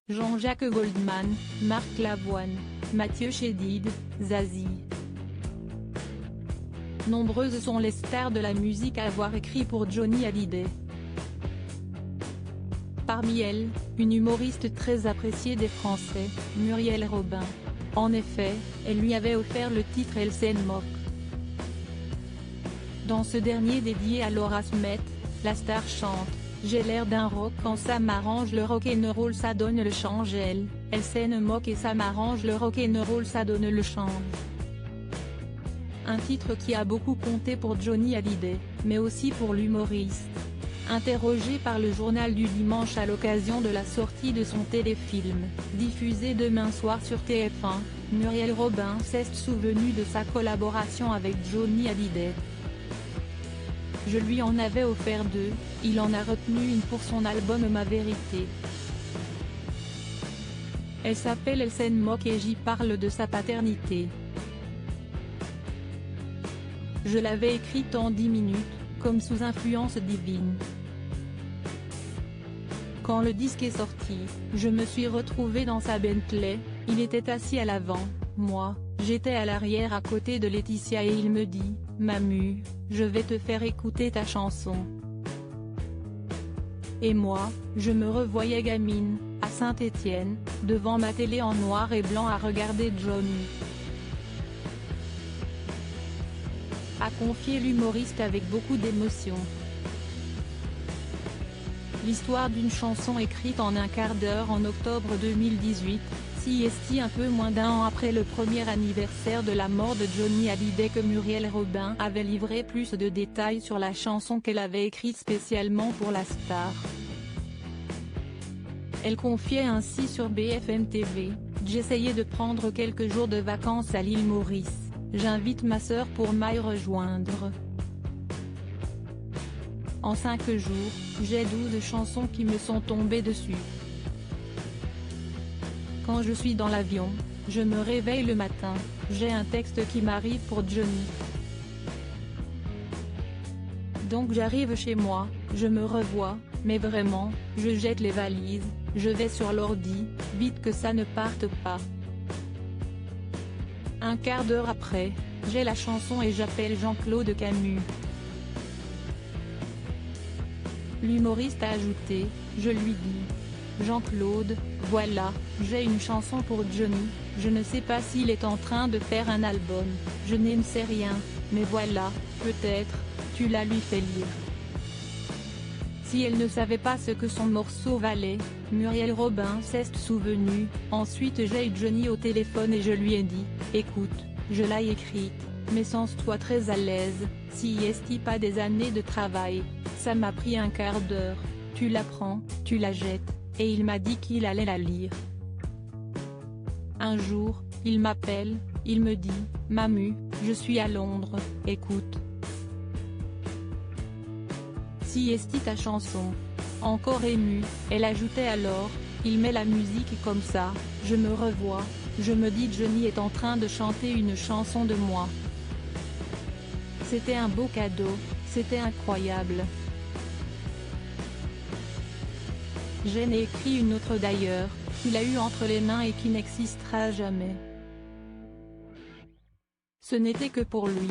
Jean-Jacques Goldman, Marc Lavoine, Mathieu Chédid, Zazie. Nombreuses sont les stars de la musique à avoir écrit pour Johnny Hallyday. Parmi elles, une humoriste très appréciée des Français, Muriel Robin. En effet, elle lui avait offert le titre Elle s'en moque. Dans ce dernier dédié à Laura Smet, la star chante « J'ai l'air d'un rock quand ça m'arrange le rock'n'roll ça donne le change ». Elle s'en moque et ça m'arrange le rock'n'roll ça donne le change. Un titre qui a beaucoup compté pour Johnny Hallyday, mais aussi pour l'humoriste. Interrogée par le Journal du Dimanche à l'occasion de la sortie de son téléfilm, diffusé demain soir sur TF1, Muriel Robin s'est souvenue de sa collaboration avec Johnny Hallyday. Je lui en avais offert 2, il en a retenu une pour son album Ma Vérité. Elle s'appelle Elle s'en moque et j'y parle de sa paternité. Je l'avais écrite en 10 minutes, comme sous influence divine. Quand le disque est sorti, je me suis retrouvée dans sa Bentley, il était assis à l'avant, moi, j'étais à l'arrière à côté de Laetitia et il me dit « Mamu, je vais te faire écouter ta chanson ». Et moi, je me revoyais gamine, à Saint-Étienne, devant ma télé en noir et blanc à regarder Johnny. A confié l'humoriste avec beaucoup d'émotion. L'histoire d'une chanson écrite en un quart d'heure en octobre 2018, CST un peu moins d'1 an après le premier anniversaire de la mort de Johnny Hallyday que Muriel Robin avait livré plus de détails sur la chanson qu'elle avait écrite spécialement pour la star. Elle confiait ainsi sur BFM TV, « J'essayais de prendre quelques jours de vacances à l'île Maurice, j'invite ma sœur pour m'y rejoindre. En 5 jours, j'ai 12 chansons qui me sont tombées dessus. Quand je suis dans l'avion, je me réveille le matin, j'ai un texte qui m'arrive pour Johnny. Donc j'arrive chez moi, je me revois, mais vraiment, je jette les valises, je vais sur l'ordi, vite que ça ne parte pas. Un quart d'heure après, j'ai la chanson et j'appelle Jean-Claude Camus. L'humoriste a ajouté, je lui dis, Jean-Claude, voilà, j'ai une chanson pour Johnny, je ne sais pas s'il est en train de faire un album, je n'en sais rien, mais voilà, peut-être, tu la lui fais lire. Si elle ne savait pas ce que son morceau valait, Muriel Robin s'est souvenue, ensuite j'ai eu Johnny au téléphone et je lui ai dit, écoute, je l'ai écrite, mais sens-toi très à l'aise, si est pas des années de travail, ça m'a pris un quart d'heure, tu la prends, tu la jettes, et il m'a dit qu'il allait la lire. Un jour, il m'appelle, il me dit, Mamu, je suis à Londres, écoute. Si est ta chanson. Encore émue, elle ajoutait alors, il met la musique comme ça, je me revois, je me dis Johnny est en train de chanter une chanson de moi. C'était un beau cadeau, c'était incroyable. J'en ai écrit une autre d'ailleurs, qu'il a eu entre les mains et qui n'existera jamais. Ce n'était que pour lui.